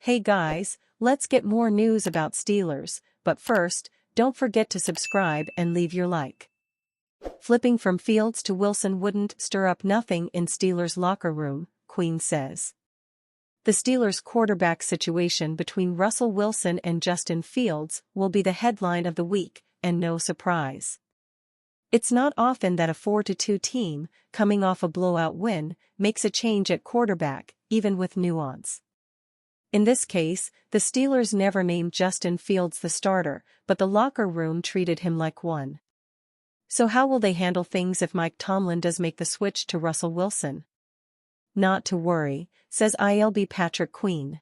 Hey guys, let's get more news about Steelers, but first, don't forget to subscribe and leave your like. Flipping from Fields to Wilson wouldn't stir up nothing in Steelers' locker room, Queen says. The Steelers' quarterback situation between Russell Wilson and Justin Fields will be the headline of the week, and no surprise. It's not often that a 4-2 team, coming off a blowout win, makes a change at quarterback, even with nuance. In this case, the Steelers never named Justin Fields the starter, but the locker room treated him like one. So how will they handle things if Mike Tomlin does make the switch to Russell Wilson? Not to worry, says ILB Patrick Queen.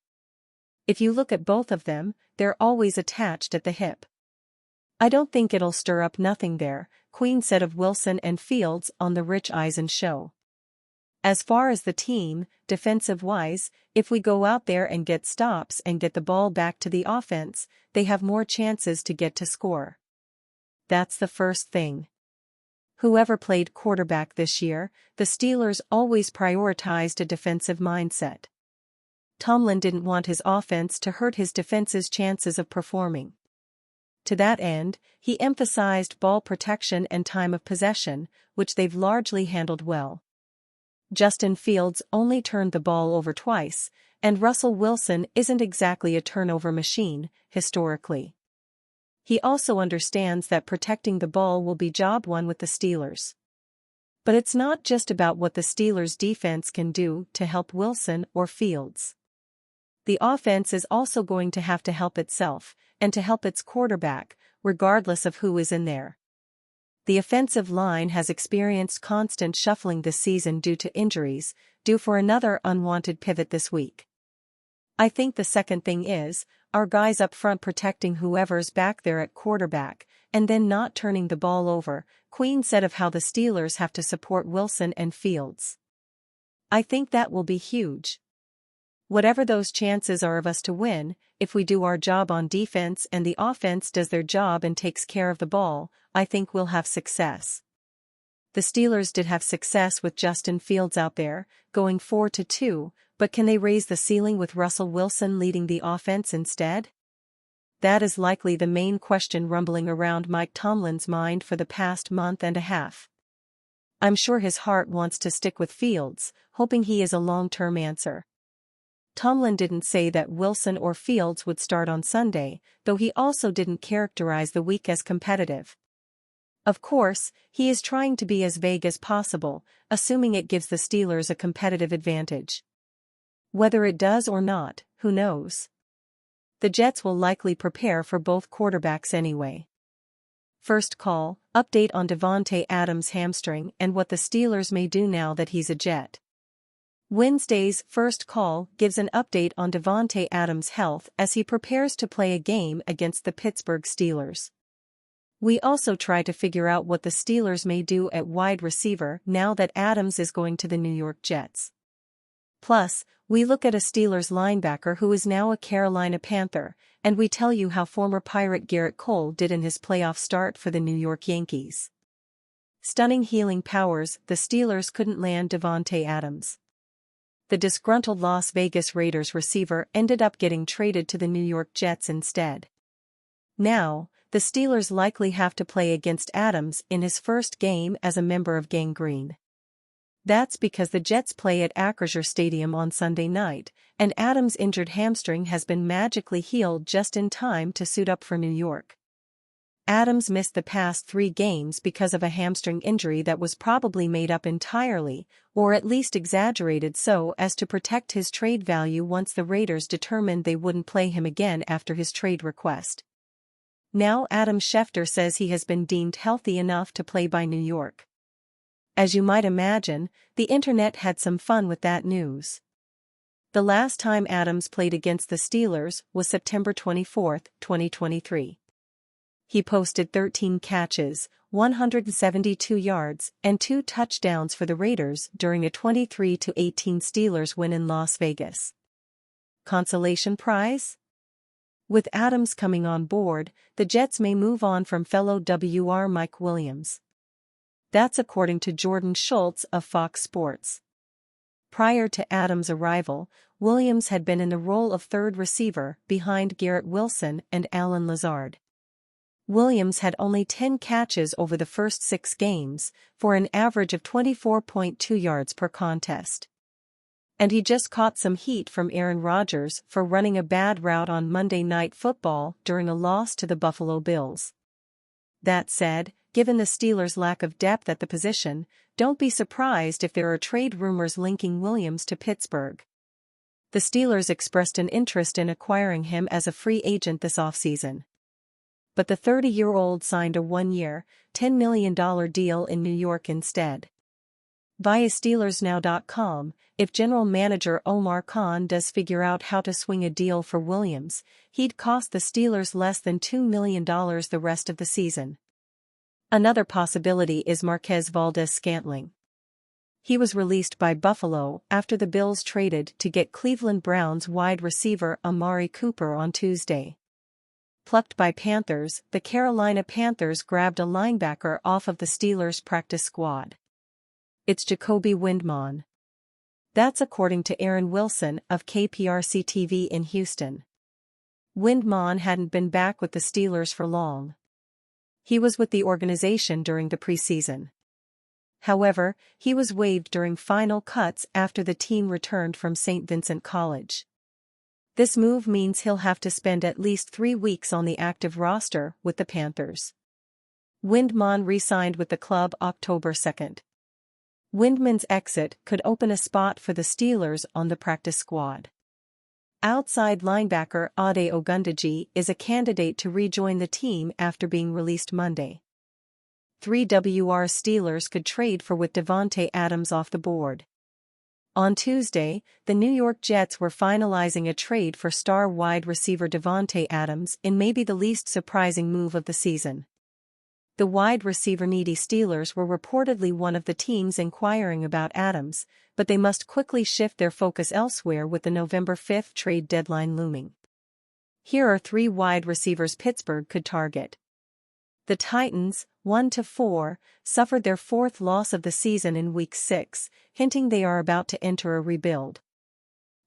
If you look at both of them, they're always attached at the hip. I don't think it'll stir up nothing there, Queen said of Wilson and Fields on the Rich Eisen show. As far as the team, defensive-wise, if we go out there and get stops and get the ball back to the offense, they have more chances to get to score. That's the first thing. Whoever played quarterback this year, the Steelers always prioritized a defensive mindset. Tomlin didn't want his offense to hurt his defense's chances of performing. To that end, he emphasized ball protection and time of possession, which they've largely handled well. Justin Fields only turned the ball over twice, and Russell Wilson isn't exactly a turnover machine, historically. He also understands that protecting the ball will be job one with the Steelers. But it's not just about what the Steelers' defense can do to help Wilson or Fields. The offense is also going to have to help itself, and to help its quarterback, regardless of who is in there. The offensive line has experienced constant shuffling this season due to injuries, due for another unwanted pivot this week. I think the second thing is, our guys up front protecting whoever's back there at quarterback, and then not turning the ball over, Queen said of how the Steelers have to support Wilson and Fields. I think that will be huge. Whatever those chances are of us to win, if we do our job on defense and the offense does their job and takes care of the ball, I think we'll have success. The Steelers did have success with Justin Fields out there, going 4-2, but can they raise the ceiling with Russell Wilson leading the offense instead? That is likely the main question rumbling around Mike Tomlin's mind for the past month and a half. I'm sure his heart wants to stick with Fields, hoping he is a long-term answer. Tomlin didn't say that Wilson or Fields would start on Sunday, though he also didn't characterize the week as competitive. Of course, he is trying to be as vague as possible, assuming it gives the Steelers a competitive advantage. Whether it does or not, who knows? The Jets will likely prepare for both quarterbacks anyway. First call, update on Davante Adams' hamstring and what the Steelers may do now that he's a Jet. Wednesday's first call gives an update on Davante Adams' health as he prepares to play a game against the Pittsburgh Steelers. We also try to figure out what the Steelers may do at wide receiver now that Adams is going to the New York Jets. Plus, we look at a Steelers linebacker who is now a Carolina Panther, and we tell you how former Pirate Garrett Cole did in his playoff start for the New York Yankees. Stunning healing powers, the Steelers couldn't land Davante Adams. The disgruntled Las Vegas Raiders receiver ended up getting traded to the New York Jets instead. Now, the Steelers likely have to play against Adams in his first game as a member of Gang Green. That's because the Jets play at Acrisure Stadium on Sunday night, and Adams' injured hamstring has been magically healed just in time to suit up for New York. Adams missed the past 3 games because of a hamstring injury that was probably made up entirely, or at least exaggerated so as to protect his trade value once the Raiders determined they wouldn't play him again after his trade request. Now Adam Schefter says he has been deemed healthy enough to play by New York. As you might imagine, the internet had some fun with that news. The last time Adams played against the Steelers was September 24, 2023. He posted 13 catches, 172 yards, and 2 touchdowns for the Raiders during a 23-18 Steelers win in Las Vegas. Consolation prize? With Adams coming on board, the Jets may move on from fellow WR Mike Williams. That's according to Jordan Schultz of Fox Sports. Prior to Adams' arrival, Williams had been in the role of third receiver behind Garrett Wilson and Allen Lazard. Williams had only 10 catches over the first 6 games, for an average of 24.2 yards per contest. And he just caught some heat from Aaron Rodgers for running a bad route on Monday Night Football during a loss to the Buffalo Bills. That said, given the Steelers' lack of depth at the position, don't be surprised if there are trade rumors linking Williams to Pittsburgh. The Steelers expressed an interest in acquiring him as a free agent this offseason. But the 30-year-old signed a 1-year, $10 million deal in New York instead. Via SteelersNow.com, if general manager Omar Khan does figure out how to swing a deal for Williams, he'd cost the Steelers less than $2 million the rest of the season. Another possibility is Marquez Valdes-Scantling. He was released by Buffalo after the Bills traded to get Cleveland Browns wide receiver Amari Cooper on Tuesday. Plucked by Panthers, the Carolina Panthers grabbed a linebacker off of the Steelers' practice squad. It's Jacoby Windmon. That's according to Aaron Wilson of KPRC-TV in Houston. Windmon hadn't been back with the Steelers for long. He was with the organization during the preseason. However, he was waived during final cuts after the team returned from St. Vincent College. This move means he'll have to spend at least 3 weeks on the active roster with the Panthers. Windmon re-signed with the club October 2nd. Windmon's exit could open a spot for the Steelers on the practice squad. Outside linebacker Ade Ogundeji is a candidate to rejoin the team after being released Monday. 3WR Steelers could trade for with Davante Adams off the board. On Tuesday, the New York Jets were finalizing a trade for star wide receiver Davante Adams in maybe the least surprising move of the season. The wide receiver-needy Steelers were reportedly one of the teams inquiring about Adams, but they must quickly shift their focus elsewhere with the November 5th trade deadline looming. Here are 3 wide receivers Pittsburgh could target. The Titans, 1-4, suffered their 4th loss of the season in Week 6, hinting they are about to enter a rebuild.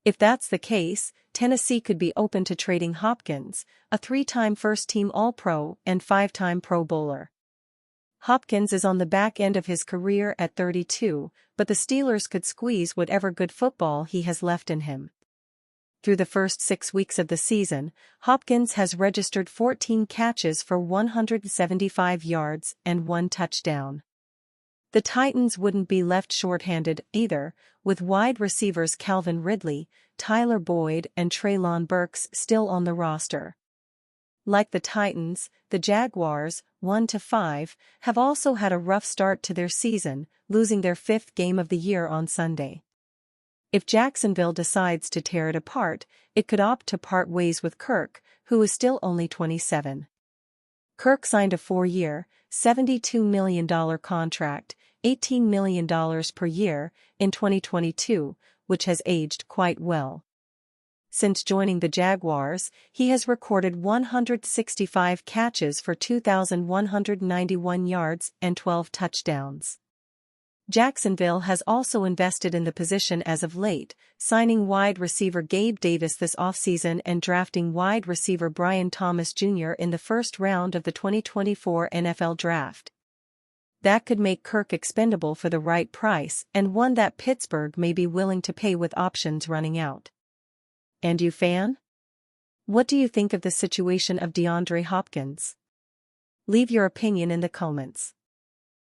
If that's the case, Tennessee could be open to trading Hopkins, a 3-time first-team All-Pro and 5-time Pro Bowler. Hopkins is on the back end of his career at 32, but the Steelers could squeeze whatever good football he has left in him. Through the first 6 weeks of the season, Hopkins has registered 14 catches for 175 yards and 1 touchdown. The Titans wouldn't be left short-handed either, with wide receivers Calvin Ridley, Tyler Boyd and Treylon Burks still on the roster. Like the Titans, the Jaguars, 1-5, have also had a rough start to their season, losing their 5th game of the year on Sunday. If Jacksonville decides to tear it apart, it could opt to part ways with Kirk, who is still only 27. Kirk signed a 4-year, $72 million contract, $18 million per year, in 2022, which has aged quite well. Since joining the Jaguars, he has recorded 165 catches for 2,191 yards and 12 touchdowns. Jacksonville has also invested in the position as of late, signing wide receiver Gabe Davis this offseason and drafting wide receiver Brian Thomas Jr. in the first round of the 2024 NFL Draft. That could make Kirk expendable for the right price and one that Pittsburgh may be willing to pay with options running out. And you, fan? What do you think of the situation of DeAndre Hopkins? Leave your opinion in the comments.